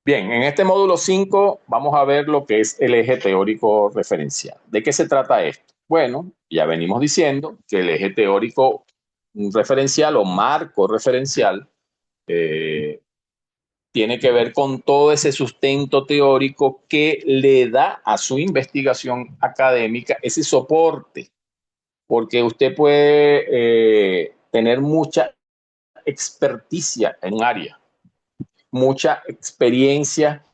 Bien, en este módulo 5 vamos a ver lo que es el eje teórico referencial. ¿De qué se trata esto? Bueno, ya venimos diciendo que el eje teórico referencial o marco referencial eh, tiene que ver con todo ese sustento teórico que le da a su investigación académica ese soporte, porque usted puede tener mucha experticia en un área, mucha experiencia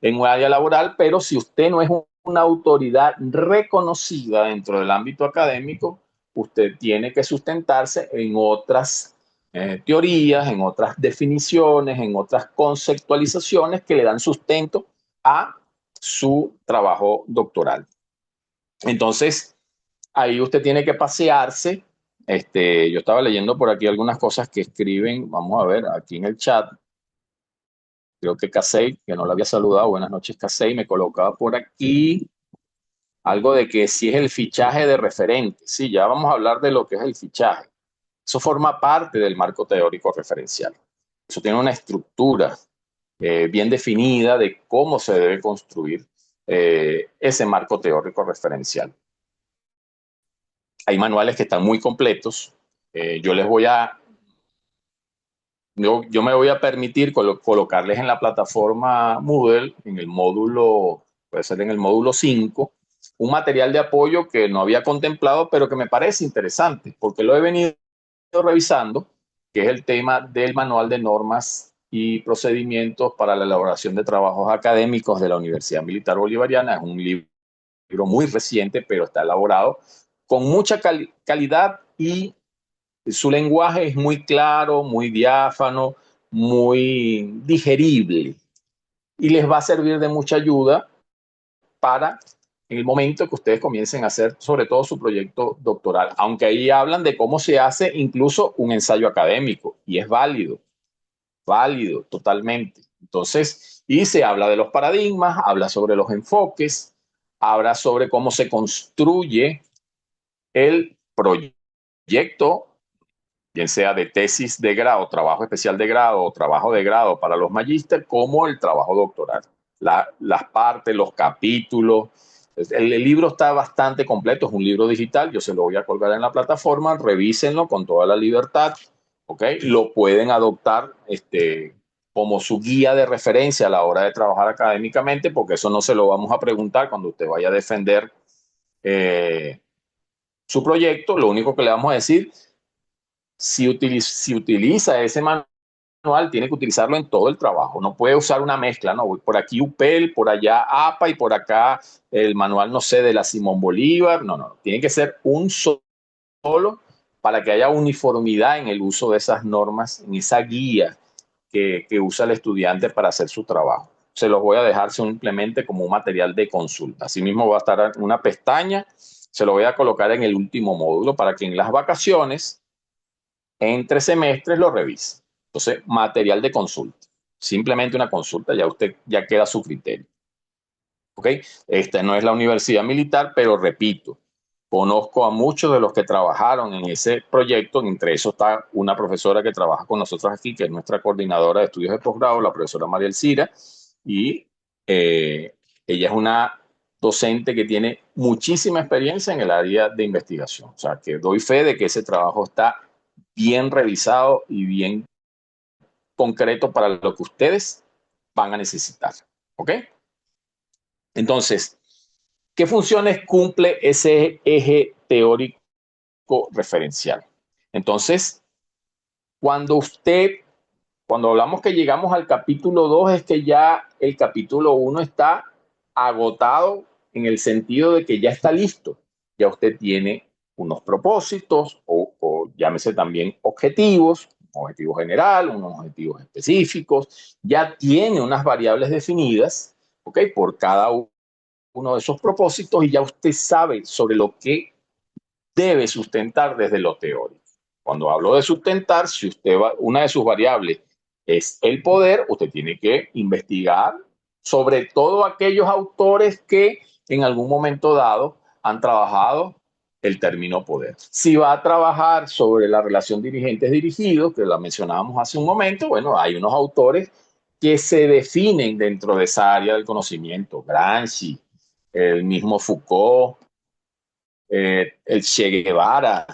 en un área laboral, pero si usted no es una autoridad reconocida dentro del ámbito académico, usted tiene que sustentarse en otras teorías, en otras definiciones, en otras conceptualizaciones que le dan sustento a su trabajo doctoral. Entonces, ahí usted tiene que pasearse. Yo estaba leyendo por aquí algunas cosas que escriben, vamos a ver, aquí en el chat. Creo que Casey, que no la había saludado, buenas noches Casey, me colocaba por aquí algo de que si es el fichaje de referente. Sí, ya vamos a hablar de lo que es el fichaje. Eso forma parte del marco teórico referencial. Eso tiene una estructura bien definida de cómo se debe construir ese marco teórico referencial. Hay manuales que están muy completos. Yo les voy a yo me voy a permitir colocarles en la plataforma Moodle, en el módulo, puede ser en el módulo 5, un material de apoyo que no había contemplado, pero que me parece interesante, porque lo he venido revisando, que es el tema del manual de normas y procedimientos para la elaboración de trabajos académicos de la Universidad Militar Bolivariana. Es un libro muy reciente, pero está elaborado con mucha calidad y su lenguaje es muy claro, muy diáfano, muy digerible y les va a servir de mucha ayuda para en el momento que ustedes comiencen a hacer sobre todo su proyecto doctoral, aunque ahí hablan de cómo se hace incluso un ensayo académico y es válido, válido totalmente. Entonces, y se habla de los paradigmas, habla sobre los enfoques, habla sobre cómo se construye el proyecto, bien sea de tesis de grado, trabajo especial de grado o trabajo de grado para los magíster, como el trabajo doctoral. Las partes, los capítulos. El libro está bastante completo, es un libro digital, yo se lo voy a colgar en la plataforma, revísenlo con toda la libertad, ¿ok? Lo pueden adoptar como su guía de referencia a la hora de trabajar académicamente, porque eso no se lo vamos a preguntar cuando usted vaya a defender eh, su proyecto, lo único que le vamos a decir si utiliza ese manual, tiene que utilizarlo en todo el trabajo. No puede usar una mezcla, ¿no? Por aquí UPEL, por allá APA y por acá el manual, no sé, de la Simón Bolívar. No, no. Tiene que ser un solo para que haya uniformidad en el uso de esas normas, en esa guía que usa el estudiante para hacer su trabajo. Se los voy a dejar simplemente como un material de consulta. Asimismo va a estar una pestaña, se lo voy a colocar en el último módulo para que en las vacaciones entre semestres lo revise. Entonces, material de consulta. Simplemente una consulta, ya usted ya queda a su criterio. ¿Ok? Esta no es la universidad militar, pero repito, conozco a muchos de los que trabajaron en ese proyecto, entre esos está una profesora que trabaja con nosotros aquí, que es nuestra coordinadora de estudios de posgrado, la profesora María Elcira, y ella es una docente que tiene muchísima experiencia en el área de investigación. O sea, que doy fe de que ese trabajo está bien revisado y bien concreto para lo que ustedes van a necesitar. ¿Ok? Entonces, ¿qué funciones cumple ese eje teórico referencial? Entonces, cuando usted, cuando hablamos que llegamos al capítulo 2, es que ya el capítulo 1 está agotado en el sentido de que ya está listo. Ya usted tiene unos propósitos o llámese también objetivos, un objetivo general, unos objetivos específicos, ya tiene unas variables definidas, ¿ok? Por cada uno de esos propósitos y ya usted sabe sobre lo que debe sustentar desde lo teórico. Cuando hablo de sustentar, si usted va, una de sus variables es el poder, usted tiene que investigar sobre todo aquellos autores que en algún momento dado han trabajado el término poder. Si va a trabajar sobre la relación dirigentes-dirigidos, que la mencionábamos hace un momento, bueno, hay unos autores que se definen dentro de esa área del conocimiento. Gramsci, el mismo Foucault, el Che Guevara,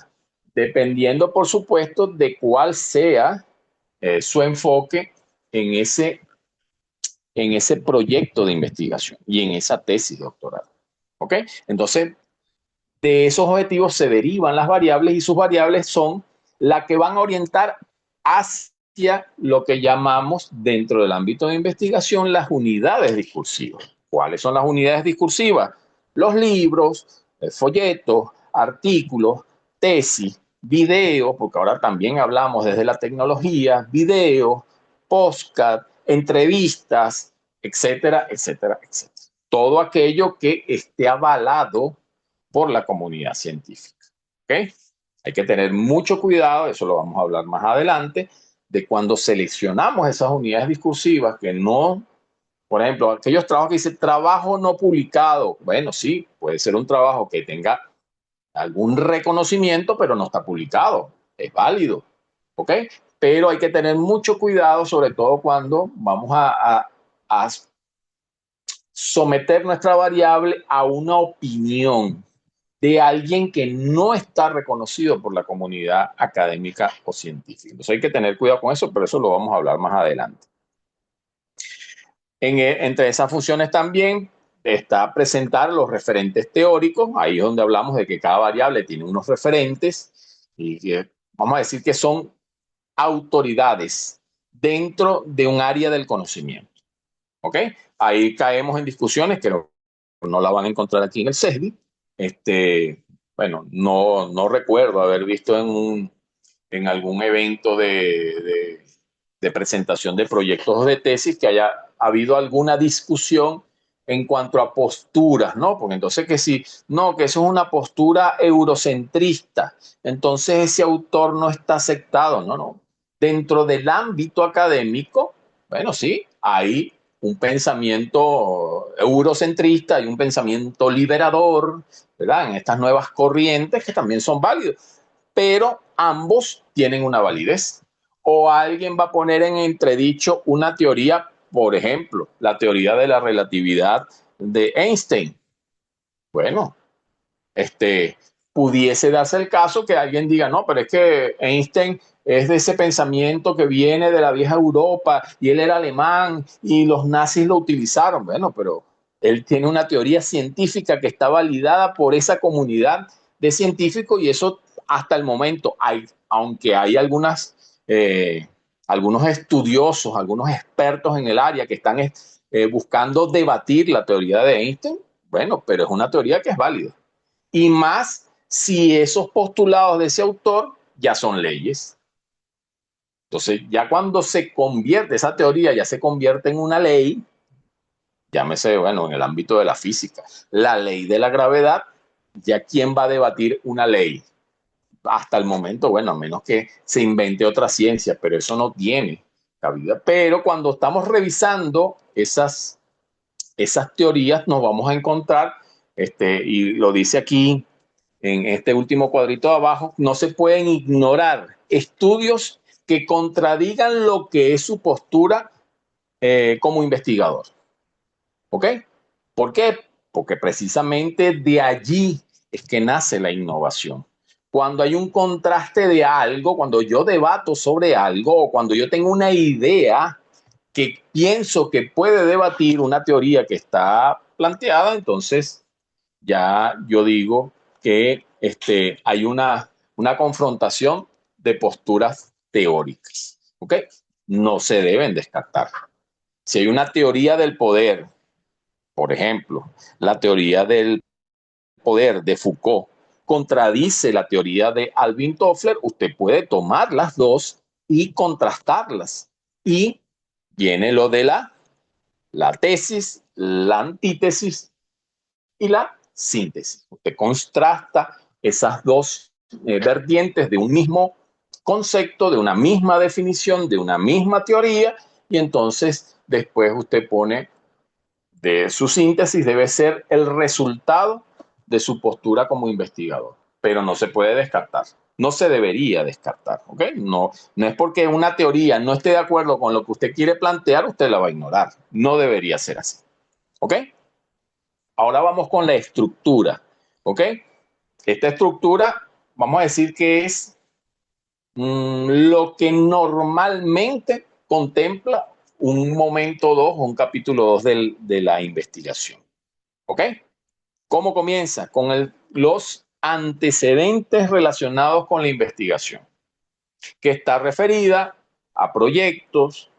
dependiendo, por supuesto, de cuál sea su enfoque en ese proyecto de investigación y en esa tesis doctoral. ¿Ok? Entonces, de esos objetivos se derivan las variables y sus variables son las que van a orientar hacia lo que llamamos dentro del ámbito de investigación las unidades discursivas. ¿Cuáles son las unidades discursivas? Los libros, folletos, artículos, tesis, videos, porque ahora también hablamos desde la tecnología, videos, podcast, entrevistas, etcétera, etcétera, etcétera. Todo aquello que esté avalado por la comunidad científica. ¿Okay? Hay que tener mucho cuidado, eso lo vamos a hablar más adelante, de cuando seleccionamos esas unidades discursivas que no, por ejemplo, aquellos trabajos que dicen trabajo no publicado. Bueno, sí, puede ser un trabajo que tenga algún reconocimiento, pero no está publicado. Es válido. ¿Ok? Pero hay que tener mucho cuidado, sobre todo cuando vamos a someter nuestra variable a una opinión de alguien que no está reconocido por la comunidad académica o científica. Entonces hay que tener cuidado con eso, pero eso lo vamos a hablar más adelante. Entre esas funciones también está presentar los referentes teóricos. Ahí es donde hablamos de que cada variable tiene unos referentes y que vamos a decir que son autoridades dentro de un área del conocimiento. ¿Ok? Ahí caemos en discusiones que no la van a encontrar aquí en el CESBI. Bueno, no recuerdo haber visto en algún evento de presentación de proyectos de tesis que haya habido alguna discusión en cuanto a posturas, ¿no? Porque entonces que si, no, que eso es una postura eurocentrista, entonces ese autor no está aceptado, no. Dentro del ámbito académico, bueno, sí, hay un pensamiento eurocentrista y un pensamiento liberador, ¿verdad? En estas nuevas corrientes que también son válidos, pero ambos tienen una validez. O alguien va a poner en entredicho una teoría, por ejemplo, la teoría de la relatividad de Einstein. Bueno, pudiese darse el caso que alguien diga, no, pero es que Einstein es de ese pensamiento que viene de la vieja Europa y él era alemán y los nazis lo utilizaron. Bueno, pero él tiene una teoría científica que está validada por esa comunidad de científicos y eso hasta el momento, aunque hay algunos estudiosos, algunos expertos en el área que están buscando debatir la teoría de Einstein, bueno, pero es una teoría que es válida. Y más si esos postulados de ese autor ya son leyes. Entonces, ya cuando se convierte, esa teoría ya se convierte en una ley, llámese, bueno, en el ámbito de la física, la ley de la gravedad, ya quién va a debatir una ley. Hasta el momento, bueno, a menos que se invente otra ciencia, pero eso no tiene cabida. Pero cuando estamos revisando esas teorías, nos vamos a encontrar, y lo dice aquí en este último cuadrito de abajo, no se pueden ignorar estudios que contradigan lo que es su postura como investigador. ¿Ok? ¿Por qué? Porque precisamente de allí es que nace la innovación. Cuando hay un contraste de algo, cuando yo debato sobre algo o cuando yo tengo una idea que pienso que puede debatir una teoría que está planteada, entonces ya yo digo que hay una confrontación de posturas teóricas. ¿Ok? No se deben descartar. Si hay una teoría del poder, por ejemplo, la teoría del poder de Foucault contradice la teoría de Alvin Toffler, usted puede tomar las dos y contrastarlas. Y viene lo de la tesis, la antítesis y la síntesis. Usted contrasta esas dos vertientes de un mismo concepto, de una misma definición, de una misma teoría, y entonces después usted pone de su síntesis, debe ser el resultado de su postura como investigador, pero no se puede descartar. no se debería descartar, ¿ok? No, no es porque una teoría no esté de acuerdo con lo que usted quiere plantear, usted la va a ignorar. No debería ser así, ¿ok? Ahora vamos con la estructura, ¿ok? Esta estructura, vamos a decir que es lo que normalmente contempla un momento 2 o un capítulo 2 de la investigación, ¿ok? ¿Cómo comienza? Con los antecedentes relacionados con la investigación, que está referida a proyectos,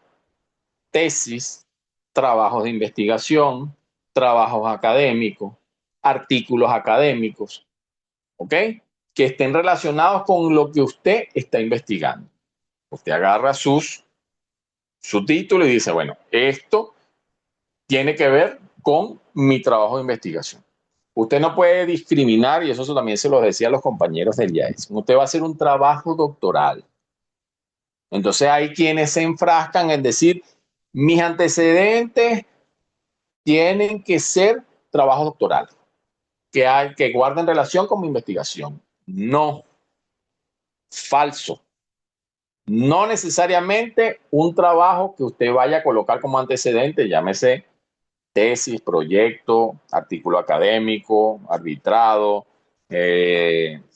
tesis, trabajos de investigación, trabajos académicos, artículos académicos, ¿ok? Que estén relacionados con lo que usted está investigando. Usted agarra su título y dice, bueno, esto tiene que ver con mi trabajo de investigación. Usted no puede discriminar, y eso también se lo decía a los compañeros del IAES. Usted va a hacer un trabajo doctoral. Entonces hay quienes se enfrascan en decir, mis antecedentes tienen que ser trabajo doctoral, que guarden relación con mi investigación. No, falso. No necesariamente un trabajo que usted vaya a colocar como antecedente, llámese tesis, proyecto, artículo académico, arbitrado,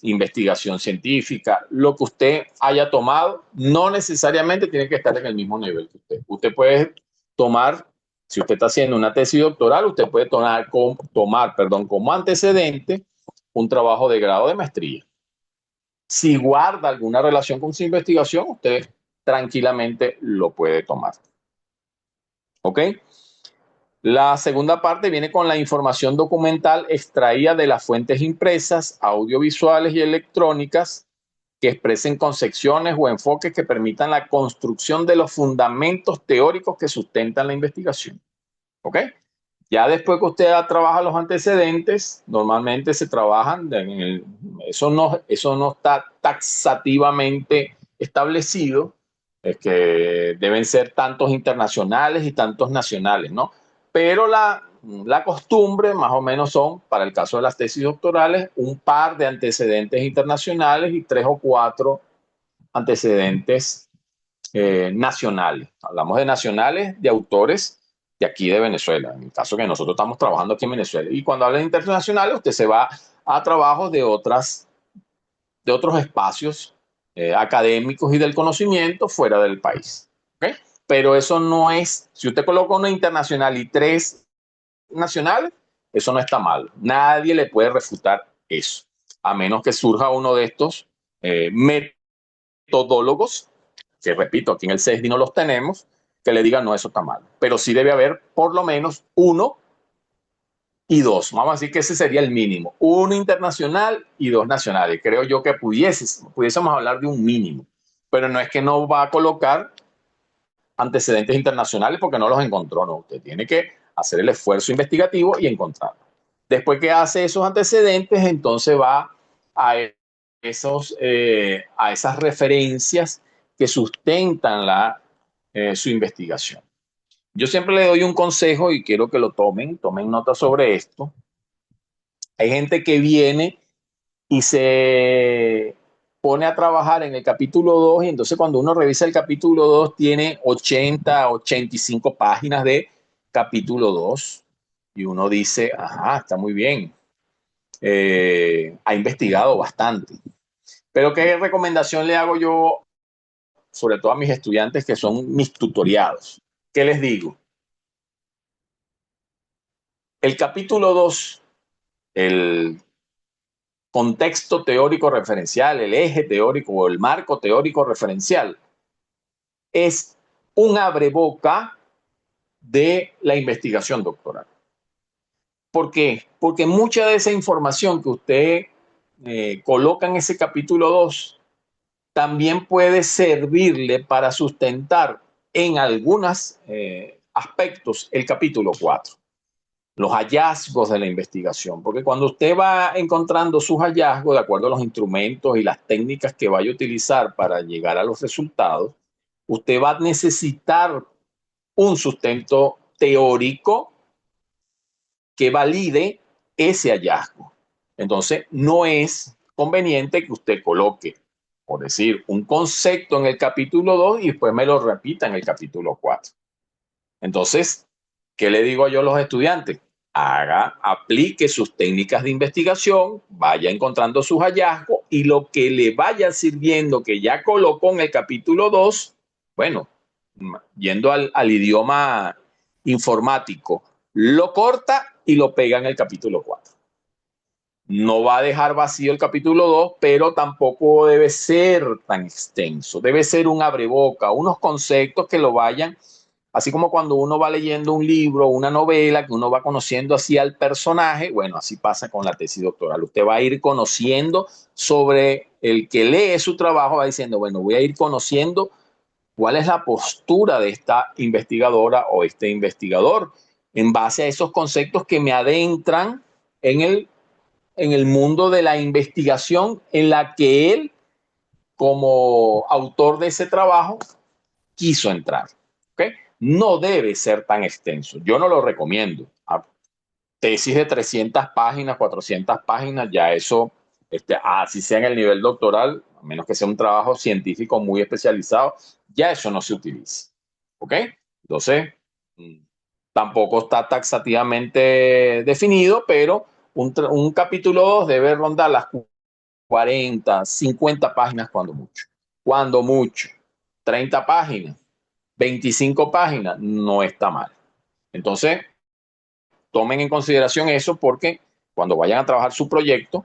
investigación científica, lo que usted haya tomado, no necesariamente tiene que estar en el mismo nivel que usted. Usted puede tomar, si usted está haciendo una tesis doctoral, usted puede tomar como antecedente un trabajo de grado de maestría. Si guarda alguna relación con su investigación, usted tranquilamente lo puede tomar. ¿Ok? La segunda parte viene con la información documental extraída de las fuentes impresas, audiovisuales y electrónicas que expresen concepciones o enfoques que permitan la construcción de los fundamentos teóricos que sustentan la investigación. ¿Ok? Ya después que usted trabaja los antecedentes, normalmente se trabajan, eso no está taxativamente establecido, es que deben ser tantos internacionales y tantos nacionales, ¿no? Pero la costumbre más o menos son, para el caso de las tesis doctorales, un par de antecedentes internacionales y 3 o 4 antecedentes nacionales. Hablamos de nacionales, de autores de aquí de Venezuela, en el caso que nosotros estamos trabajando aquí en Venezuela. Y cuando habla de internacionales, usted se va a trabajos de otros espacios académicos y del conocimiento fuera del país. ¿Okay? Pero eso no es, si usted coloca una internacional y 3 nacionales, eso no está mal. Nadie le puede refutar eso, a menos que surja uno de estos metodólogos, que repito, aquí en el CESDI no los tenemos, que le digan, no, eso está mal. Pero sí debe haber por lo menos 1 y 2. Vamos a decir que ese sería el mínimo. 1 internacional y 2 nacionales. Creo yo que pudiésemos hablar de un mínimo. Pero no es que no va a colocar antecedentes internacionales porque no los encontró. No, usted tiene que hacer el esfuerzo investigativo y encontrarlos. Después que hace esos antecedentes, entonces va a esas referencias que sustentan su investigación. Yo siempre le doy un consejo y quiero que lo tomen nota sobre esto. Hay gente que viene y se pone a trabajar en el capítulo 2 y entonces cuando uno revisa el capítulo 2 tiene 80, 85 páginas de capítulo 2 y uno dice, ajá, está muy bien, ha investigado bastante. Pero ¿qué recomendación le hago yo, sobre todo a mis estudiantes que son mis tutoriados? ¿Qué les digo? El capítulo 2, el contexto teórico referencial, el eje teórico o el marco teórico referencial, es un abreboca de la investigación doctoral. ¿Por qué? Porque mucha de esa información que usted coloca en ese capítulo 2 también puede servirle para sustentar en algunos aspectos el capítulo 4, los hallazgos de la investigación, porque cuando usted va encontrando sus hallazgos de acuerdo a los instrumentos y las técnicas que vaya a utilizar para llegar a los resultados, usted va a necesitar un sustento teórico que valide ese hallazgo. Entonces, no es conveniente que usted coloque por decir, un concepto en el capítulo 2 y después me lo repita en el capítulo 4. Entonces, ¿qué le digo yo a los estudiantes? Aplique sus técnicas de investigación, vaya encontrando sus hallazgos y lo que le vaya sirviendo que ya colocó en el capítulo 2, bueno, yendo al idioma informático, lo corta y lo pega en el capítulo 4. No va a dejar vacío el capítulo 2, pero tampoco debe ser tan extenso. Debe ser un abreboca, unos conceptos que lo vayan, así como cuando uno va leyendo un libro, una novela, que uno va conociendo así al personaje. Bueno, así pasa con la tesis doctoral. Usted va a ir conociendo sobre el que lee su trabajo, va diciendo, bueno, voy a ir conociendo cuál es la postura de esta investigadora o este investigador en base a esos conceptos que me adentran en el mundo de la investigación en la que él, como autor de ese trabajo, quiso entrar. ¿Okay? No debe ser tan extenso. Yo no lo recomiendo. Tesis de 300 páginas, 400 páginas, ya eso, así sea en el nivel doctoral, a menos que sea un trabajo científico muy especializado, ya eso no se utiliza. ¿Ok? Entonces, tampoco está taxativamente definido, pero un capítulo 2 debe rondar las 40, 50 páginas cuando mucho. Cuando mucho. 30 páginas, 25 páginas, no está mal. Entonces, tomen en consideración eso porque cuando vayan a trabajar su proyecto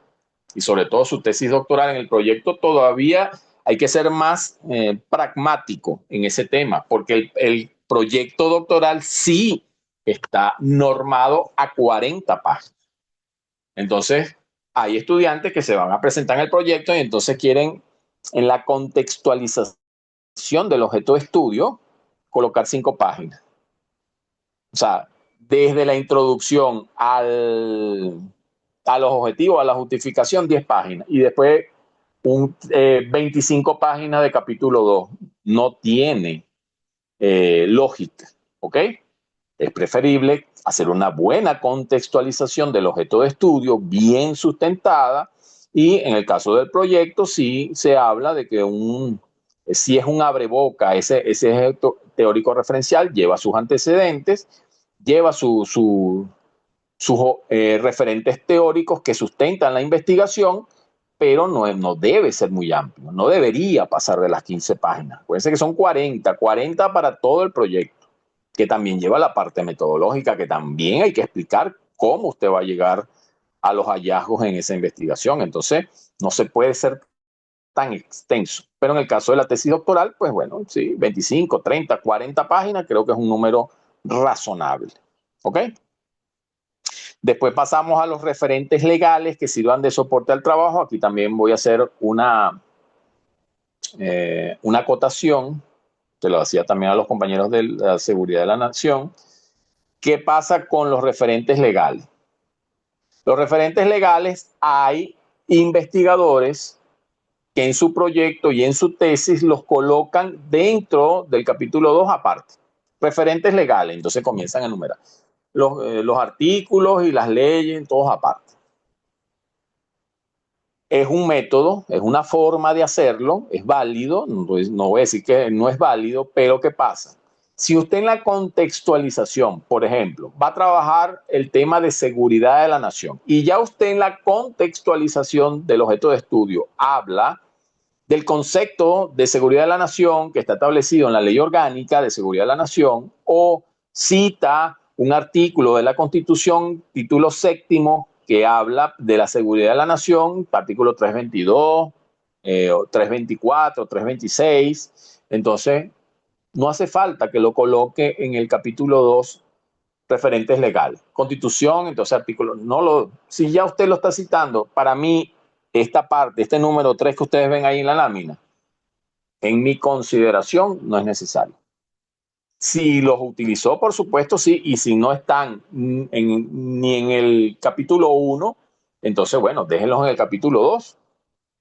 y sobre todo su tesis doctoral en el proyecto, todavía hay que ser más pragmático en ese tema, porque el proyecto doctoral sí está normado a 40 páginas. Entonces, hay estudiantes que se van a presentar en el proyecto y entonces quieren en la contextualización del objeto de estudio colocar 5 páginas. O sea, desde la introducción a los objetivos, a la justificación, 10 páginas. Y después 25 páginas de capítulo 2. No tiene lógica. ¿Ok? Es preferible hacer una buena contextualización del objeto de estudio, bien sustentada, y en el caso del proyecto sí se habla de que si es un abreboca, ese objeto teórico referencial lleva sus antecedentes, lleva sus referentes teóricos que sustentan la investigación, pero no debe ser muy amplio, no debería pasar de las 15 páginas. Puede ser que son 40 para todo el proyecto, que también lleva la parte metodológica, que también hay que explicar cómo usted va a llegar a los hallazgos en esa investigación. Entonces, no se puede ser tan extenso. Pero en el caso de la tesis doctoral, pues bueno, sí, 25, 30, 40 páginas, creo que es un número razonable. ¿Ok? Después pasamos a los referentes legales que sirvan de soporte al trabajo. Aquí también voy a hacer una acotación, que lo hacía también a los compañeros de la seguridad de la nación. ¿Qué pasa con los referentes legales? Los referentes legales, hay investigadores que en su proyecto y en su tesis los colocan dentro del capítulo 2 aparte. Referentes legales, entonces comienzan a enumerar los artículos y las leyes, todos aparte. Es un método, es una forma de hacerlo, es válido, no voy a decir que no es válido, pero ¿qué pasa? Si usted en la contextualización, por ejemplo, va a trabajar el tema de seguridad de la nación y ya usted en la contextualización del objeto de estudio habla del concepto de seguridad de la nación que está establecido en la Ley Orgánica de Seguridad de la Nación o cita un artículo de la Constitución, título séptimo, que habla de la seguridad de la nación, artículo 322, 324, 326. Entonces, no hace falta que lo coloque en el capítulo 2, referentes legales. Constitución, entonces artículo, si ya usted lo está citando, para mí, esta parte, este número 3 que ustedes ven ahí en la lámina, en mi consideración, no es necesario. Si los utilizó, por supuesto, sí, y si no están ni en el capítulo 1, entonces, bueno, déjenlos en el capítulo 2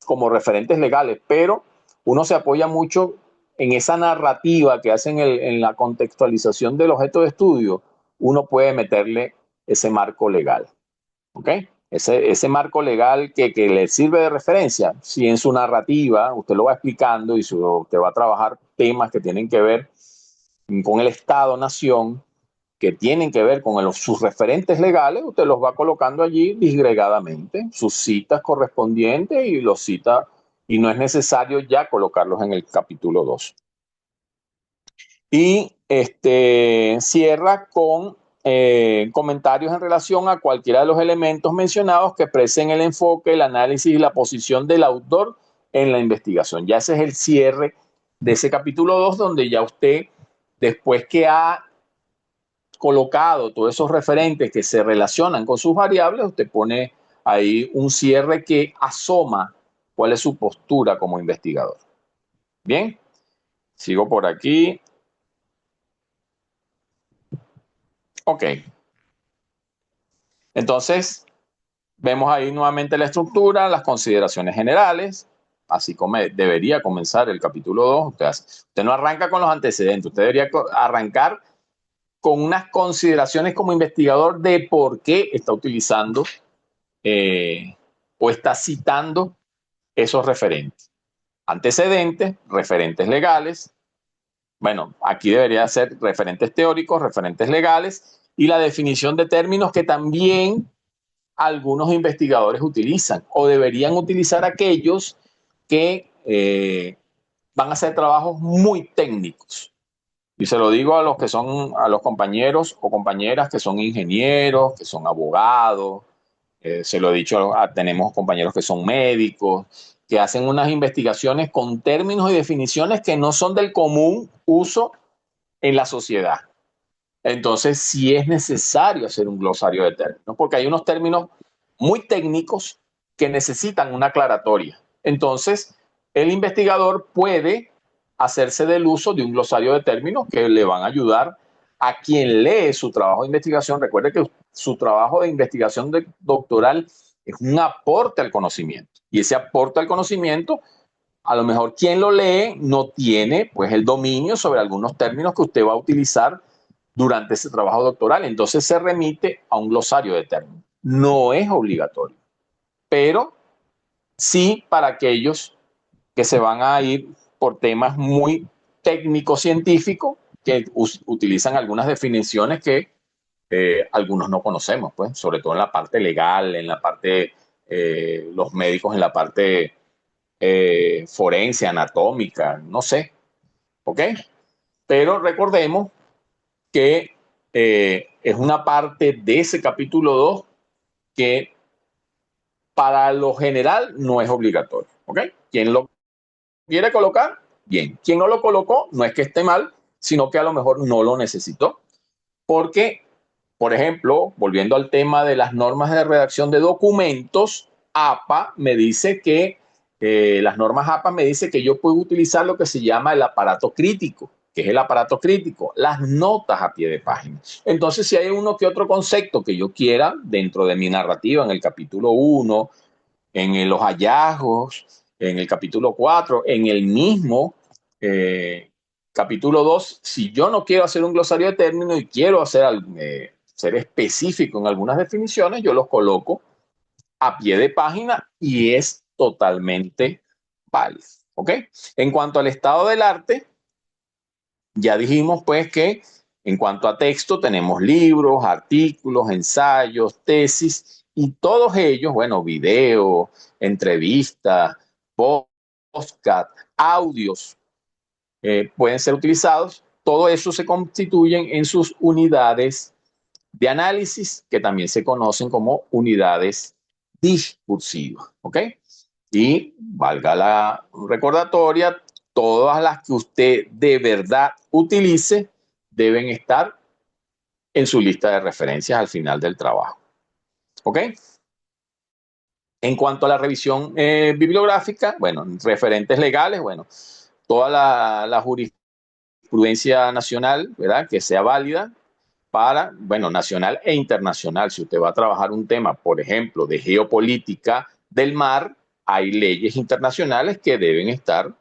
como referentes legales, pero uno se apoya mucho en esa narrativa que hacen en la contextualización del objeto de estudio, uno puede meterle ese marco legal. ¿Ok? ese marco legal que le sirve de referencia, si en su narrativa usted lo va explicando y usted va a trabajar temas que tienen que ver con el Estado-Nación, que tienen que ver con sus referentes legales, usted los va colocando allí disgregadamente, sus citas correspondientes y los cita, y no es necesario ya colocarlos en el capítulo 2. Y cierra con comentarios en relación a cualquiera de los elementos mencionados que expresen el enfoque, el análisis y la posición del autor en la investigación. Ya ese es el cierre de ese capítulo 2, donde ya usted, después que ha colocado todos esos referentes que se relacionan con sus variables, usted pone ahí un cierre que asoma cuál es su postura como investigador. Bien, sigo por aquí. Ok. Entonces, vemos ahí nuevamente la estructura, las consideraciones generales, así como debería comenzar el capítulo 2. Usted no arranca con los antecedentes, usted debería arrancar con unas consideraciones como investigador de por qué está utilizando o está citando esos referentes. Antecedentes, referentes legales. Bueno, aquí debería ser referentes teóricos, referentes legales y la definición de términos que también algunos investigadores utilizan o deberían utilizar aquellos que van a hacer trabajos muy técnicos. Y se lo digo a los que son, a los compañeros o compañeras que son ingenieros, que son abogados, se lo he dicho, tenemos compañeros que son médicos, que hacen unas investigaciones con términos y definiciones que no son del común uso en la sociedad. Entonces, sí es necesario hacer un glosario de términos, porque hay unos términos muy técnicos que necesitan una aclaratoria. Entonces, el investigador puede hacerse del uso de un glosario de términos que le van a ayudar a quien lee su trabajo de investigación. Recuerde que su trabajo de investigación doctoral es un aporte al conocimiento. Y ese aporte al conocimiento, a lo mejor quien lo lee no tiene pues el dominio sobre algunos términos que usted va a utilizar durante ese trabajo doctoral. Entonces se remite a un glosario de términos. No es obligatorio, pero sí para aquellos que se van a ir por temas muy técnicos científicos que utilizan algunas definiciones que algunos no conocemos, pues, sobre todo en la parte legal, en la parte, los médicos en la parte forense, anatómica, no sé, ¿ok? Pero recordemos que es una parte de ese capítulo 2 que para lo general no es obligatorio, ¿ok? Quien lo quiere colocar, bien. Quien no lo colocó, no es que esté mal, sino que a lo mejor no lo necesitó. Porque, por ejemplo, volviendo al tema de las normas de redacción de documentos, APA me dice que, las normas APA me dice que yo puedo utilizar lo que se llama el aparato crítico. ¿Qué es el aparato crítico? Las notas a pie de página. Entonces, si hay uno que otro concepto que yo quiera dentro de mi narrativa, en el capítulo 1, en los hallazgos, en el capítulo 4, en el mismo capítulo 2, si yo no quiero hacer un glosario de términos y quiero ser específico en algunas definiciones, yo los coloco a pie de página y es totalmente válido. ¿Ok? En cuanto al estado del arte, ya dijimos pues que en cuanto a texto tenemos libros, artículos, ensayos, tesis y todos ellos, bueno, videos, entrevistas, podcast, audios, pueden ser utilizados. Todo eso se constituyen en sus unidades de análisis, que también se conocen como unidades discursivas. ¿Ok? Y valga la recordatoria, todas las que usted de verdad utilice deben estar en su lista de referencias al final del trabajo. ¿Ok? En cuanto a la revisión bibliográfica, bueno, referentes legales, bueno, toda la jurisprudencia nacional, ¿verdad? Que sea válida para, bueno, nacional e internacional. Si usted va a trabajar un tema, por ejemplo, de geopolítica del mar, hay leyes internacionales que deben estar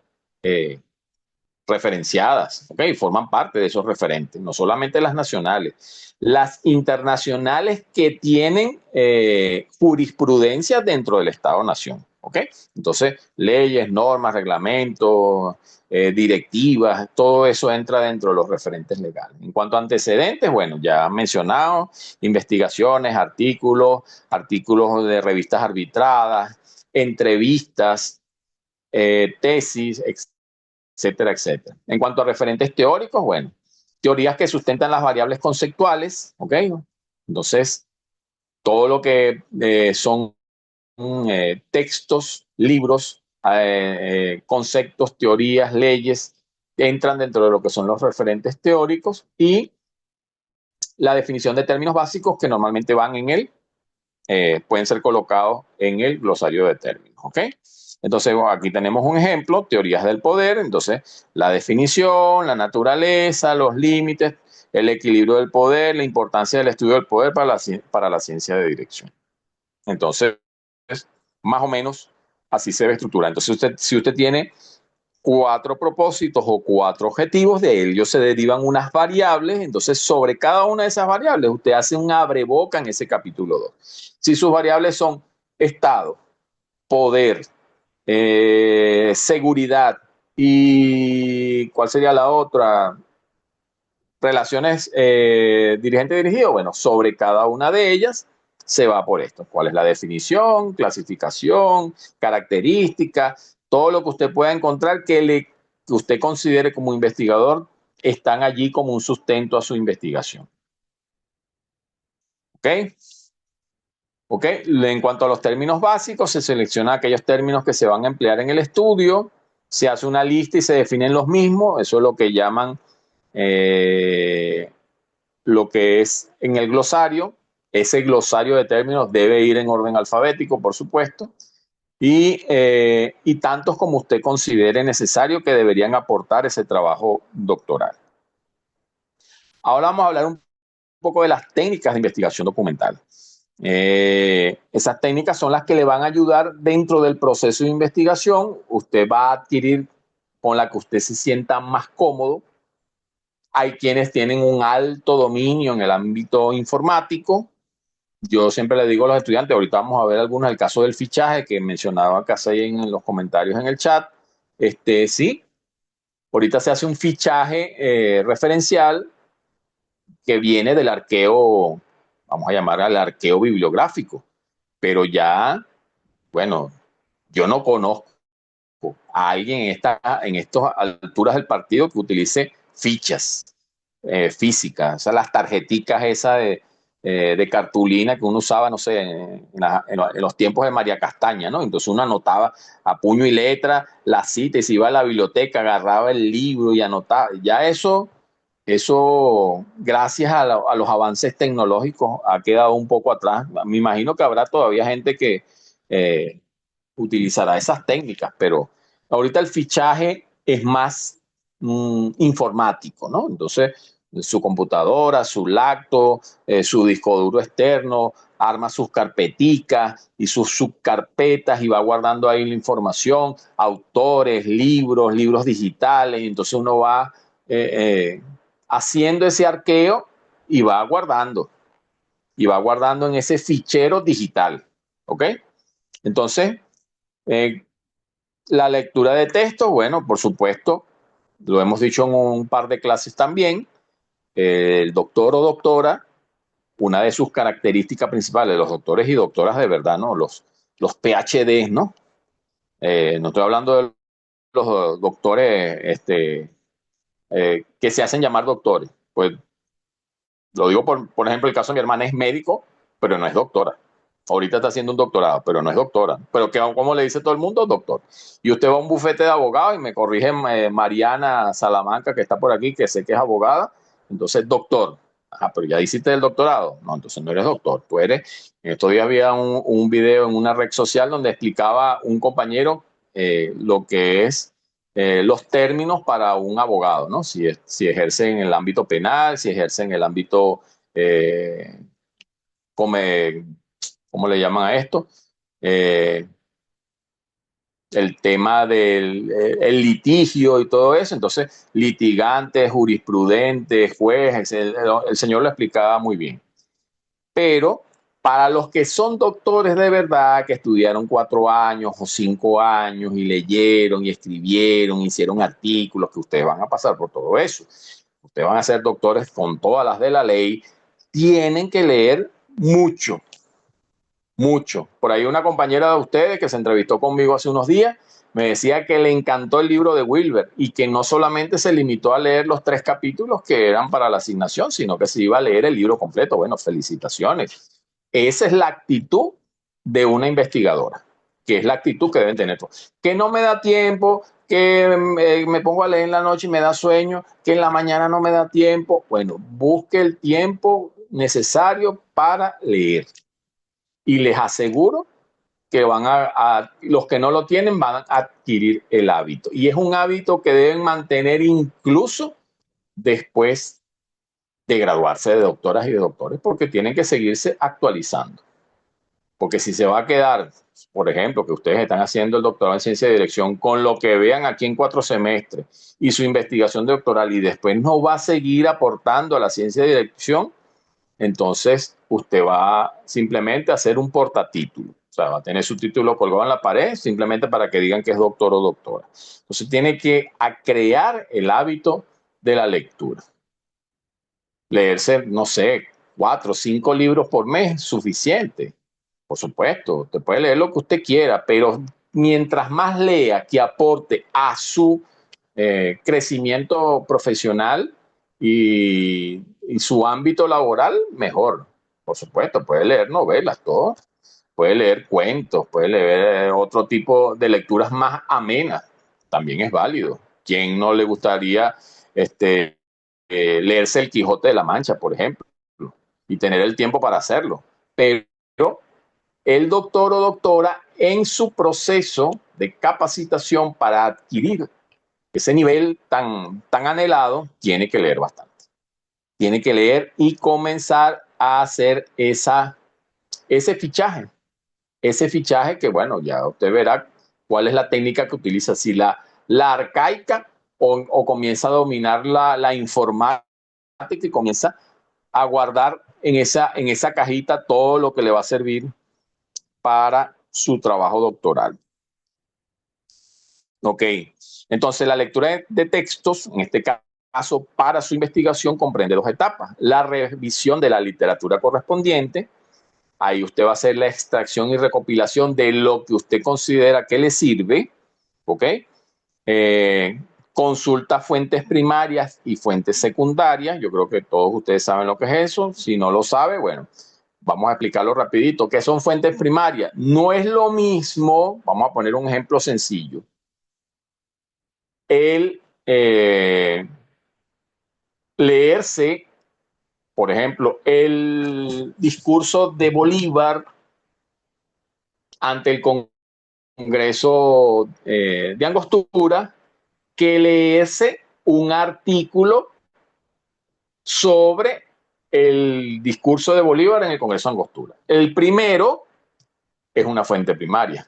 referenciadas, ¿ok? Forman parte de esos referentes, no solamente las nacionales, las internacionales que tienen jurisprudencia dentro del Estado-Nación, ¿ok? Entonces, leyes, normas, reglamentos, directivas, todo eso entra dentro de los referentes legales. En cuanto a antecedentes, bueno, ya mencionado, investigaciones, artículos de revistas arbitradas, entrevistas, tesis, etcétera, etcétera. En cuanto a referentes teóricos, bueno, teorías que sustentan las variables conceptuales, ¿ok? Entonces, todo lo que son textos, libros, conceptos, teorías, leyes, entran dentro de lo que son los referentes teóricos y la definición de términos básicos que normalmente van en él, pueden ser colocados en el glosario de términos, ¿ok? Entonces, aquí tenemos un ejemplo, teorías del poder. Entonces, la definición, la naturaleza, los límites, el equilibrio del poder, la importancia del estudio del poder para la ciencia de dirección. Entonces, más o menos así se ve estructurado. Entonces, si usted tiene 4 propósitos o 4 objetivos, de ellos se derivan unas variables. Entonces, sobre cada una de esas variables, usted hace un abreboca en ese capítulo 2. Si sus variables son Estado, poder, seguridad y ¿cuál sería la otra? Relaciones dirigente-dirigido. Bueno, sobre cada una de ellas se va por esto. ¿Cuál es la definición, clasificación, característica? Todo lo que usted pueda encontrar que usted considere como investigador están allí como un sustento a su investigación. ¿Ok? ¿Ok? En cuanto a los términos básicos, se selecciona aquellos términos que se van a emplear en el estudio, se hace una lista y se definen los mismos. Eso es lo que llaman lo que es en el glosario. Ese glosario de términos debe ir en orden alfabético, por supuesto, y tantos como usted considere necesario que deberían aportar ese trabajo doctoral. Ahora vamos a hablar un poco de las técnicas de investigación documental. Esas técnicas son las que le van a ayudar dentro del proceso de investigación. Usted va a adquirir con la que usted se sienta más cómodo. Hay quienes tienen un alto dominio en el ámbito informático. Yo siempre le digo a los estudiantes, ahorita vamos a ver algunos, el caso del fichaje que mencionaba Casey en los comentarios en el chat. Sí, ahorita se hace un fichaje referencial que viene del arqueo, vamos a llamar al arqueo bibliográfico, pero ya, bueno, yo no conozco a alguien en estas alturas del partido que utilice fichas físicas, o sea, las tarjeticas esas de cartulina que uno usaba, no sé, en los tiempos de María Castaña, ¿no? Entonces uno anotaba a puño y letra la cita y se iba a la biblioteca, agarraba el libro y anotaba. Ya eso gracias a los avances tecnológicos, ha quedado un poco atrás. Me imagino que habrá todavía gente que eh, utilizará esas técnicas, pero ahorita el fichaje es más informático, ¿no? Entonces, su computadora, su lacto, su disco duro externo, arma sus carpeticas y sus subcarpetas y va guardando ahí la información, autores, libros digitales, y entonces uno va eh, haciendo ese arqueo y y va guardando en ese fichero digital, ¿ok? Entonces, eh, la lectura de texto, bueno, por supuesto, lo hemos dicho en un par de clases también, el doctor o doctora, una de sus características principales, los doctores y doctoras de verdad, ¿no? Los PhD, ¿no? No estoy hablando de los doctores que se hacen llamar doctores. Pues lo digo por ejemplo, el caso de mi hermana es médico, pero no es doctora. Ahorita está haciendo un doctorado, pero no es doctora. Pero que, como le dice todo el mundo, doctor. Y usted va a un bufete de abogados y me corrige Mariana Salamanca, que está por aquí, que sé que es abogada. Entonces, doctor. Ah, pero ya hiciste el doctorado. No, entonces no eres doctor. Tú eres. En estos días había un video en una red social donde explicaba un compañero lo que es los términos para un abogado, ¿no? Si ejerce en el ámbito penal, si ejerce en el ámbito, eh, como, ¿cómo le llaman a esto? Eh, el tema del el litigio y todo eso. Entonces, litigantes, jurisprudentes, jueces, el señor lo explicaba muy bien. Pero para los que son doctores de verdad, que estudiaron 4 años o 5 años y leyeron y escribieron, hicieron artículos, que ustedes van a pasar por todo eso. Ustedes van a ser doctores con todas las de la ley, tienen que leer mucho, mucho. Por ahí una compañera de ustedes que se entrevistó conmigo hace unos días me decía que le encantó el libro de Wilber y que no solamente se limitó a leer los 3 capítulos que eran para la asignación, sino que se iba a leer el libro completo. Bueno, felicitaciones. Esa es la actitud de una investigadora, que es la actitud que deben tener todos. Que no me da tiempo, que me pongo a leer en la noche y me da sueño, que en la mañana no me da tiempo. Bueno, busque el tiempo necesario para leer. Y les aseguro que los que no lo tienen van a adquirir el hábito. Y es un hábito que deben mantener incluso después de graduarse de doctoras y de doctores, porque tienen que seguirse actualizando. Porque si se va a quedar, por ejemplo, que ustedes están haciendo el doctorado en ciencia de dirección con lo que vean aquí en 4 semestres y su investigación doctoral y después no va a seguir aportando a la ciencia de dirección, entonces usted va simplemente a hacer un portatítulo. O sea, va a tener su título colgado en la pared simplemente para que digan que es doctor o doctora. Entonces tiene que crear el hábito de la lectura. Leerse, no sé, 4 o 5 libros por mes, suficiente. Por supuesto, usted puede leer lo que usted quiera, pero mientras más lea que aporte a su crecimiento profesional y su ámbito laboral, mejor. Por supuesto, puede leer novelas, todo. Puede leer cuentos, puede leer otro tipo de lecturas más amenas. También es válido. ¿Quién no le gustaría leerse El Quijote de la Mancha, por ejemplo, y tener el tiempo para hacerlo? Pero el doctor o doctora en su proceso de capacitación para adquirir ese nivel tan anhelado, tiene que leer bastante. Tiene que leer y comenzar a hacer ese fichaje. Ese fichaje que, bueno, ya usted verá cuál es la técnica que utiliza, si la arcaica o comienza a dominar la informática y comienza a guardar en esa cajita todo lo que le va a servir para su trabajo doctoral. Ok, entonces la lectura de textos, en este caso para su investigación, comprende 2 etapas. La revisión de la literatura correspondiente, ahí usted va a hacer la extracción y recopilación de lo que usted considera que le sirve, ¿ok? Consulta fuentes primarias y fuentes secundarias. Yo creo que todos ustedes saben lo que es eso. Si no lo sabe, bueno, vamos a explicarlo rapidito. ¿Qué son fuentes primarias? No es lo mismo, vamos a poner un ejemplo sencillo. El leerse, por ejemplo, el discurso de Bolívar ante el Congreso de Angostura, que leerse un artículo sobre el discurso de Bolívar en el Congreso de Angostura. El primero es una fuente primaria.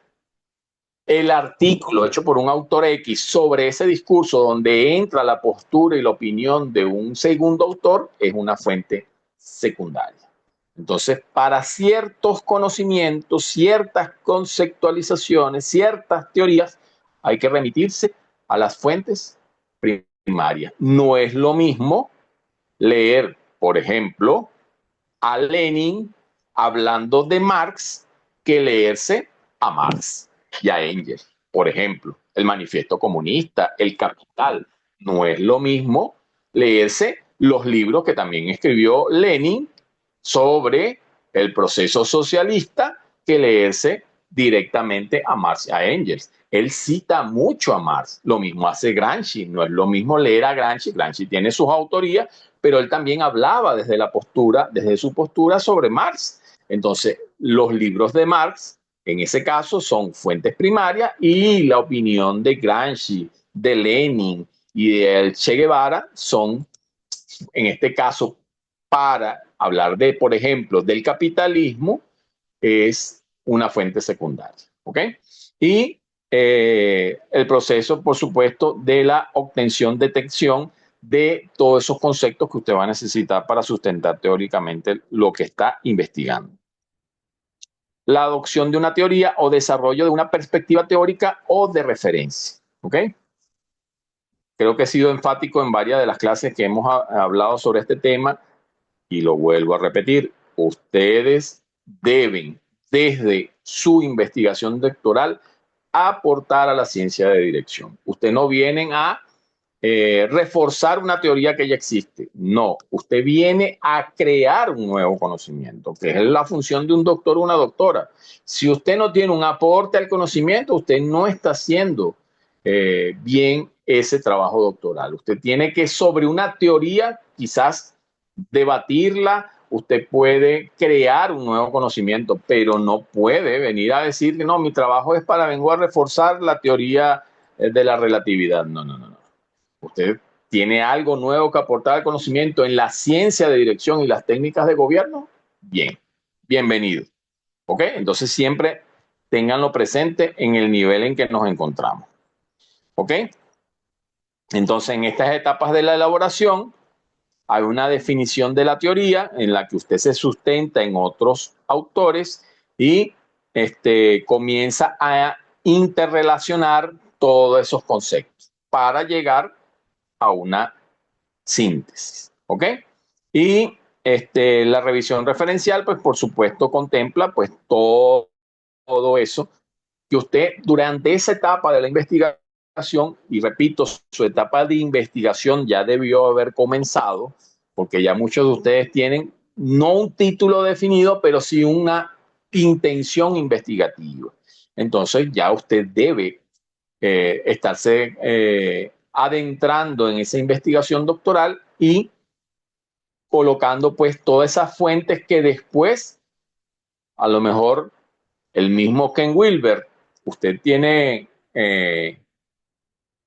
El artículo hecho por un autor X sobre ese discurso donde entra la postura y la opinión de un segundo autor es una fuente secundaria. Entonces, para ciertos conocimientos, ciertas conceptualizaciones, ciertas teorías, hay que remitirse a las fuentes primarias. No es lo mismo leer, por ejemplo, a Lenin hablando de Marx que leerse a Marx y a Engels. Por ejemplo, el Manifiesto Comunista, el Capital. No es lo mismo leerse los libros que también escribió Lenin sobre el proceso socialista que leerse directamente a Marx y a Engels. Él cita mucho a Marx. Lo mismo hace Gramsci. No es lo mismo leer a Gramsci. Gramsci tiene sus autorías, pero él también hablaba desde su postura sobre Marx. Entonces, los libros de Marx, en ese caso, son fuentes primarias y la opinión de Gramsci, de Lenin y de Che Guevara son, en este caso, para hablar de, por ejemplo, del capitalismo, es una fuente secundaria. ¿Ok? Y el proceso, por supuesto, de la obtención, detección de todos esos conceptos que usted va a necesitar para sustentar teóricamente lo que está investigando. La adopción de una teoría o desarrollo de una perspectiva teórica o de referencia. ¿Ok? Creo que he sido enfático en varias de las clases que hemos hablado sobre este tema y lo vuelvo a repetir. Ustedes deben, desde su investigación doctoral, aportar a la ciencia de dirección. Ustedes no vienen a reforzar una teoría que ya existe. No, usted viene a crear un nuevo conocimiento, que es la función de un doctor o una doctora. Si usted no tiene un aporte al conocimiento, usted no está haciendo bien ese trabajo doctoral. Usted tiene que, sobre una teoría, quizás debatirla, usted puede crear un nuevo conocimiento, pero no puede venir a decir que no, mi trabajo es para vengo a reforzar la teoría de la relatividad. No, no, no, no. Usted tiene algo nuevo que aportar al conocimiento en la ciencia de dirección y las técnicas de gobierno. Bien, bienvenido. ¿Ok? Entonces siempre ténganlo presente en el nivel en que nos encontramos. ¿Ok? Entonces en estas etapas de la elaboración hay una definición de la teoría en la que usted se sustenta en otros autores y comienza a interrelacionar todos esos conceptos para llegar a una síntesis. ¿Ok? Y la revisión referencial, pues por supuesto contempla pues todo eso que usted durante esa etapa de la investigación, y repito, su etapa de investigación ya debió haber comenzado, porque ya muchos de ustedes tienen no un título definido, pero sí una intención investigativa. Entonces ya usted debe estarse adentrando en esa investigación doctoral y colocando pues todas esas fuentes que después, a lo mejor el mismo Ken Wilber, usted tiene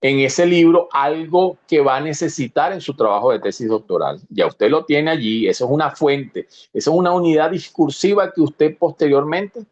en ese libro algo que va a necesitar en su trabajo de tesis doctoral. Ya usted lo tiene allí, eso es una fuente, eso es una unidad discursiva que usted posteriormente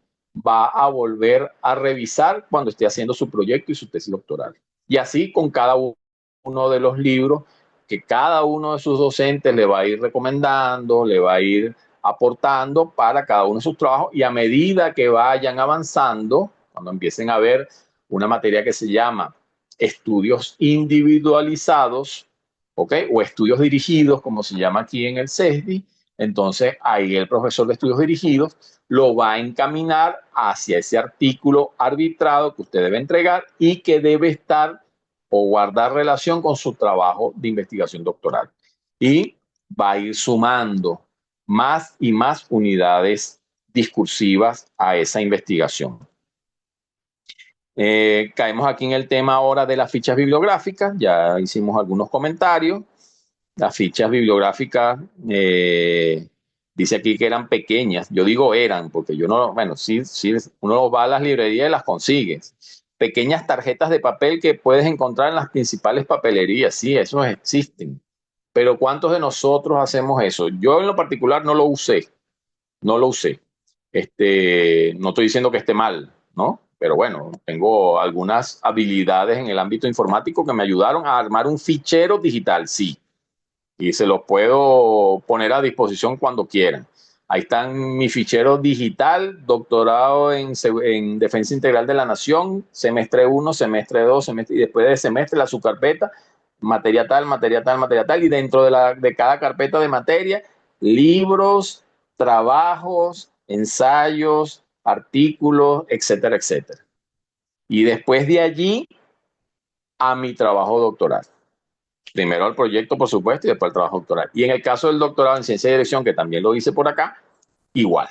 va a volver a revisar cuando esté haciendo su proyecto y su tesis doctoral. Y así con cada uno de los libros que cada uno de sus docentes le va a ir recomendando, le va a ir aportando para cada uno de sus trabajos, y a medida que vayan avanzando, cuando empiecen a ver una materia que se llama estudios individualizados, ¿ok? O estudios dirigidos, como se llama aquí en el CESDI, entonces ahí el profesor de estudios dirigidos lo va a encaminar hacia ese artículo arbitrado que usted debe entregar y que debe estar o guardar relación con su trabajo de investigación doctoral. Y va a ir sumando más y más unidades discursivas a esa investigación. Caemos aquí en el tema ahora de las fichas bibliográficas. Ya hicimos algunos comentarios. Las fichas bibliográficas, dice aquí que eran pequeñas. Yo digo eran, porque yo no, bueno, sí, sí, uno va a las librerías y las consigue. Pequeñas tarjetas de papel que puedes encontrar en las principales papelerías. Sí, esos existen. Pero ¿cuántos de nosotros hacemos eso? Yo en lo particular no lo usé. No lo usé. No estoy diciendo que esté mal, ¿no? Pero bueno, tengo algunas habilidades en el ámbito informático que me ayudaron a armar un fichero digital, sí. Y se los puedo poner a disposición cuando quieran. Ahí están mi fichero digital, doctorado en Defensa Integral de la Nación, semestre 1, semestre 2, semestre, y después de semestre la subcarpeta, materia tal, materia tal, materia tal, y dentro de cada carpeta de materia, libros, trabajos, ensayos, artículos, etcétera, etcétera. Y después de allí a mi trabajo doctoral. Primero al proyecto, por supuesto, y después al trabajo doctoral. Y en el caso del doctorado en ciencia y dirección, que también lo hice por acá, igual.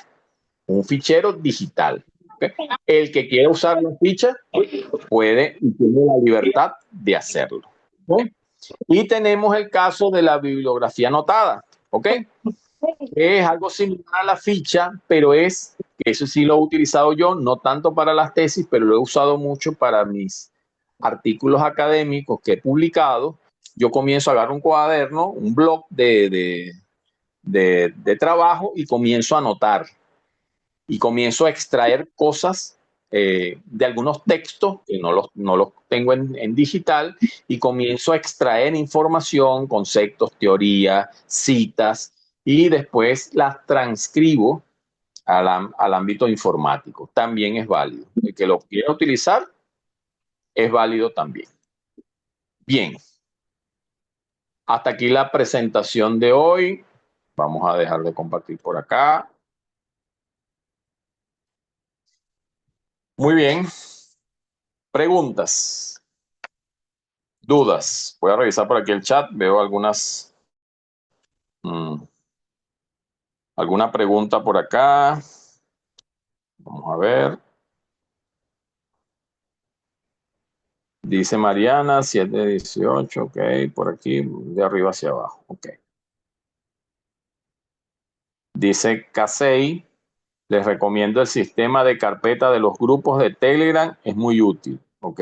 Un fichero digital. ¿Okay? El que quiera usar la ficha puede y tiene la libertad de hacerlo. ¿Okay? Y tenemos el caso de la bibliografía anotada. ¿Ok? Es algo similar a la ficha, pero es, que eso sí lo he utilizado yo, no tanto para las tesis, pero lo he usado mucho para mis artículos académicos que he publicado. Yo comienzo a agarrar un cuaderno, un blog de trabajo y comienzo a anotar y comienzo a extraer cosas de algunos textos que no los tengo en digital y comienzo a extraer información, conceptos, teorías, citas y después las transcribo al ámbito informático. También es válido. El que lo quiera utilizar es válido también. Bien, hasta aquí la presentación de hoy. Vamos a dejar de compartir por acá. Muy bien. Preguntas, dudas. Voy a revisar por aquí el chat. Veo alguna pregunta por acá. Vamos a ver. Dice Mariana, 718, ok, por aquí, de arriba hacia abajo, ok. Dice Casey, les recomiendo el sistema de carpeta de los grupos de Telegram, es muy útil, ok,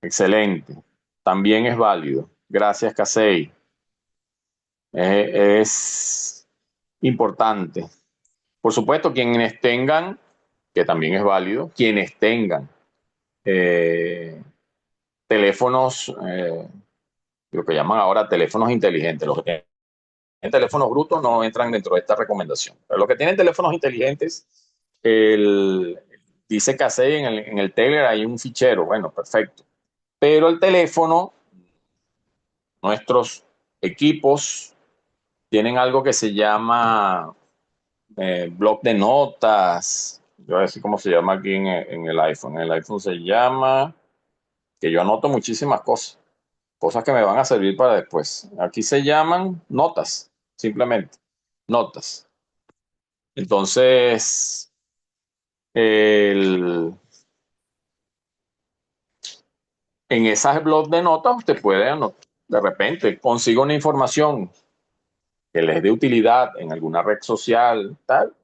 excelente, también es válido. Gracias, Casey. Es importante. Por supuesto, quienes tengan, que también es válido, quienes tengan teléfonos, lo que llaman ahora teléfonos inteligentes, los que tienen teléfonos brutos no entran dentro de esta recomendación. Pero los que tienen teléfonos inteligentes, dice Casey en el Telegram hay un fichero, bueno, perfecto. Pero el teléfono, nuestros equipos tienen algo que se llama bloc de notas. Yo voy a decir cómo se llama aquí en el iPhone. En el iPhone se llama, que yo anoto muchísimas cosas que me van a servir para después. Aquí se llaman notas, simplemente, notas. Entonces, el, en esas blogs de notas usted puede, de repente, consiga una información que les dé utilidad en alguna red social, tal,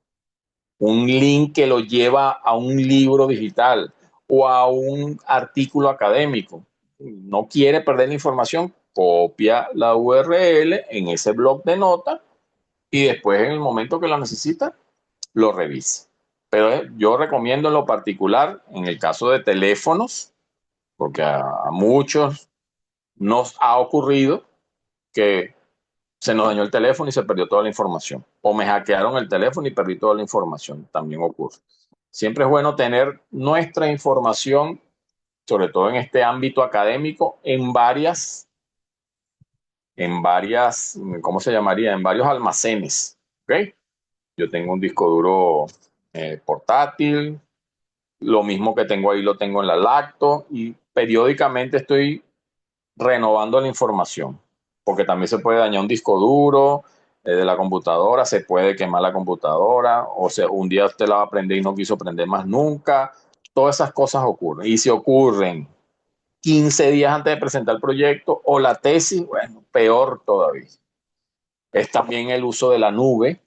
un link que lo lleva a un libro digital o a un artículo académico. No quiere perder la información, copia la URL en ese blog de notas y después en el momento que lo necesita, lo revisa. Pero yo recomiendo en lo particular, en el caso de teléfonos, porque a muchos nos ha ocurrido que se nos dañó el teléfono y se perdió toda la información. O me hackearon el teléfono y perdí toda la información. También ocurre. Siempre es bueno tener nuestra información, sobre todo en este ámbito académico, ¿cómo se llamaría? En varios almacenes. ¿Okay? Yo tengo un disco duro portátil, lo mismo que tengo ahí lo tengo en la lacto y periódicamente estoy renovando la información, porque también se puede dañar un disco duro de la computadora, se puede quemar la computadora, o sea, un día usted la va a prender y no quiso prender más nunca. Todas esas cosas ocurren. Y si ocurren 15 días antes de presentar el proyecto o la tesis, bueno, peor todavía. Es también el uso de la nube.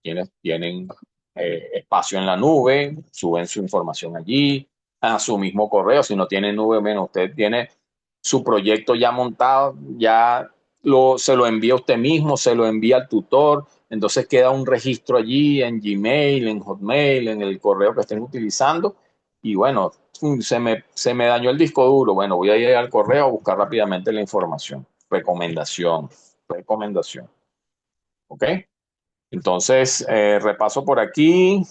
Quienes tienen espacio en la nube, suben su información allí, a su mismo correo. Si no tiene nube, menos usted tiene su proyecto ya montado, ya se lo envía usted mismo, se lo envía al tutor, entonces queda un registro allí en Gmail, en Hotmail, en el correo que estén utilizando, y bueno, se me dañó el disco duro, bueno, voy a ir al correo a buscar rápidamente la información. Recomendación, ¿ok? Entonces, repaso por aquí.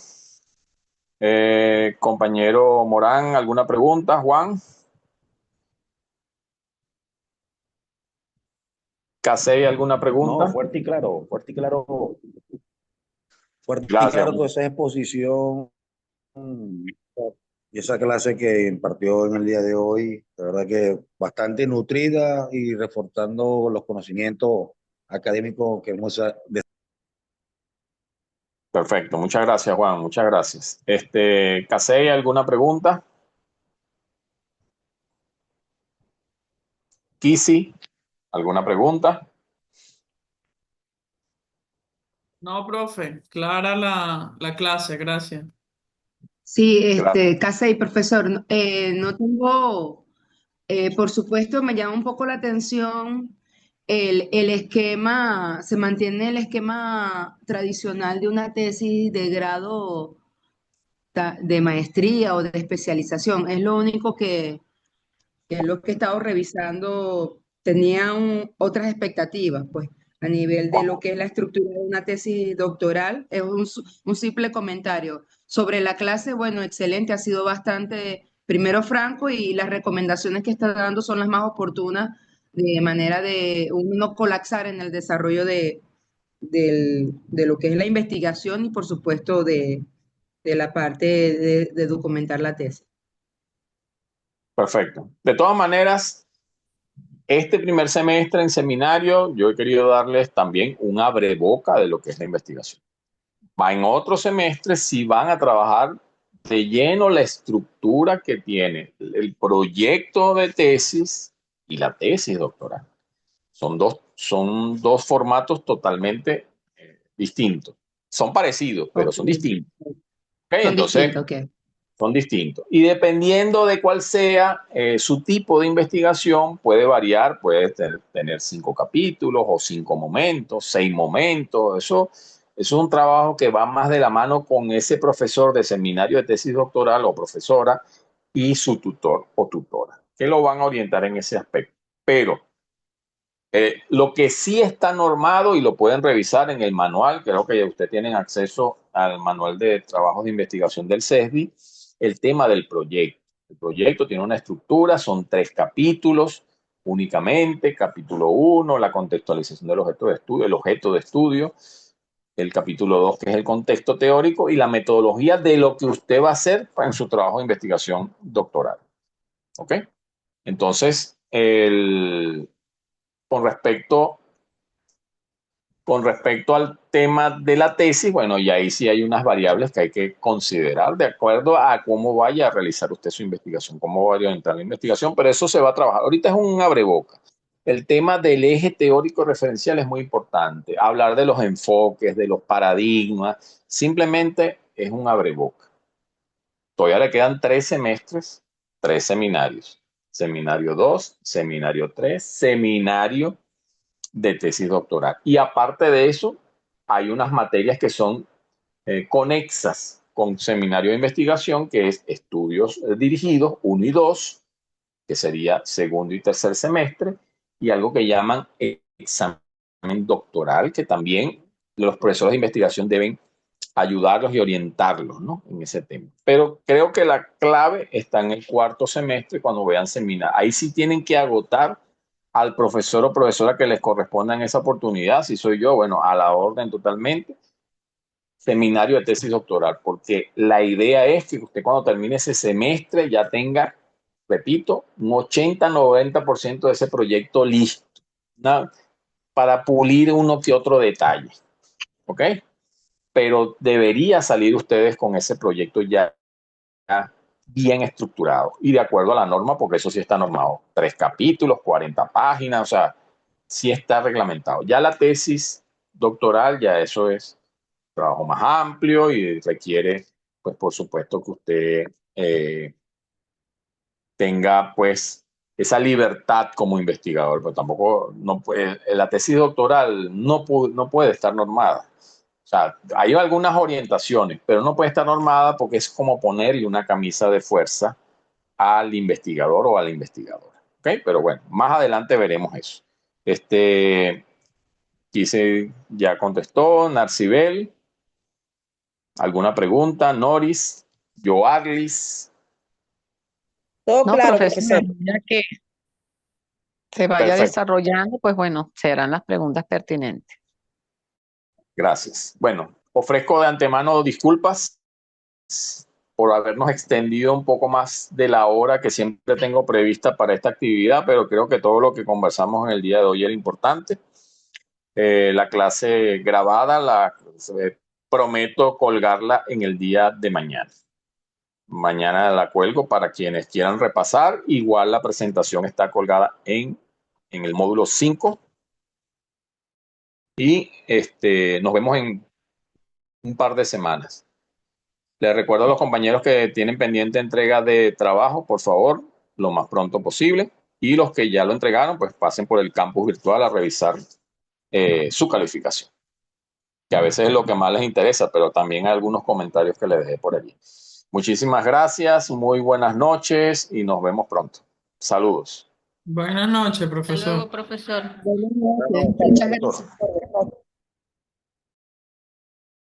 Compañero Morán, ¿alguna pregunta? Juan, Casey, ¿alguna No, pregunta? fuerte y Gracias. claro toda esa exposición y esa clase que impartió en el día de hoy, de verdad que bastante nutrida y reforzando los conocimientos académicos que hemos. Perfecto, muchas gracias, Juan, muchas gracias. Casey, ¿alguna pregunta? Kisi, ¿alguna pregunta? No, profe, clara la clase, gracias. Sí, Gracias. Casey, profesor, no tengo, por supuesto, me llama un poco la atención el esquema, se mantiene el esquema tradicional de una tesis de grado de maestría o de especialización. Es lo único que es lo que he estado revisando. Tenía otras expectativas, pues, a nivel de lo que es la estructura de una tesis doctoral. Es un simple comentario. Sobre la clase, bueno, excelente, ha sido bastante, primero franco, y las recomendaciones que está dando son las más oportunas, de manera de uno no colapsar en el desarrollo de lo que es la investigación y, por supuesto, de la parte de documentar la tesis. Perfecto. De todas maneras, este primer semestre en seminario, yo he querido darles también un abreboca de lo que es la investigación. En otro semestre sí van a trabajar de lleno la estructura que tiene el proyecto de tesis y la tesis doctoral. Son dos formatos totalmente distintos. Son parecidos, pero son distintos. ¿Okay? Son Entonces, distintos, ok. son distintos. Y dependiendo de cuál sea su tipo de investigación, puede variar, puede tener 5 capítulos o 5 momentos, 6 momentos. Eso es un trabajo que va más de la mano con ese profesor de seminario de tesis doctoral o profesora y su tutor o tutora, que lo van a orientar en ese aspecto. Pero lo que sí está normado y lo pueden revisar en el manual, creo que ya ustedes tienen acceso al manual de trabajos de investigación del CESBI, el tema del proyecto. El proyecto tiene una estructura, son 3 capítulos únicamente. Capítulo 1, la contextualización del objeto de estudio, el objeto de estudio. El capítulo 2, que es el contexto teórico y la metodología de lo que usted va a hacer en su trabajo de investigación doctoral. ¿Ok? Entonces, con respecto al tema de la tesis, bueno, y ahí sí hay unas variables que hay que considerar de acuerdo a cómo vaya a realizar usted su investigación, cómo va a orientar la investigación, pero eso se va a trabajar. Ahorita es un abreboca. El tema del eje teórico referencial es muy importante. Hablar de los enfoques, de los paradigmas, simplemente es un abreboca. Todavía le quedan 3 semestres, 3 seminarios. Seminario 2, seminario 3, seminario de tesis doctoral. Y aparte de eso, hay unas materias que son conexas con seminario de investigación, que es estudios dirigidos 1 y 2, que sería segundo y tercer semestre, y algo que llaman examen doctoral, que también los profesores de investigación deben ayudarlos y orientarlos, ¿no?, en ese tema. Pero creo que la clave está en el cuarto semestre, cuando vean seminario. Ahí sí tienen que agotar al profesor o profesora que les corresponda en esa oportunidad. Si soy yo, bueno, a la orden totalmente. Seminario de tesis doctoral, porque la idea es que usted cuando termine ese semestre ya tenga, repito, un 80-90% de ese proyecto listo, ¿no?, para pulir uno que otro detalle. ¿Ok? Pero debería salir ustedes con ese proyecto ya bien estructurado y de acuerdo a la norma, porque eso sí está normado. 3 capítulos, 40 páginas, o sea, sí está reglamentado. Ya la tesis doctoral, ya eso es trabajo más amplio y requiere, pues, por supuesto, que usted tenga, pues, esa libertad como investigador, pero tampoco, no puede, la tesis doctoral no puede estar normada. O sea, hay algunas orientaciones, pero no puede estar normada porque es como ponerle una camisa de fuerza al investigador o a la investigadora. ¿Ok? Pero bueno, más adelante veremos eso. Quise, ya contestó Narcibel. ¿Alguna pregunta? Noris, Joarlis. Todo No, claro, profesor, a profesor. medida que se vaya Perfecto, desarrollando, pues bueno, serán las preguntas pertinentes. gracias. Bueno, ofrezco de antemano disculpas por habernos extendido un poco más de la hora que siempre tengo prevista para esta actividad, pero creo que todo lo que conversamos en el día de hoy era importante. La clase grabada, prometo colgarla en el día de mañana. Mañana la cuelgo para quienes quieran repasar. Igual la presentación está colgada en el módulo 5. Y nos vemos en un par de semanas. Les recuerdo a los compañeros que tienen pendiente entrega de trabajo, por favor, lo más pronto posible. Y los que ya lo entregaron, pues pasen por el campus virtual a revisar su calificación, que a veces es lo que más les interesa, pero también hay algunos comentarios que les dejé por allí. Muchísimas gracias, muy buenas noches y nos vemos pronto. Saludos. Buenas noches, Hasta profesor. luego, profesor. Buenas noches. Bueno, Muchas doctor. gracias por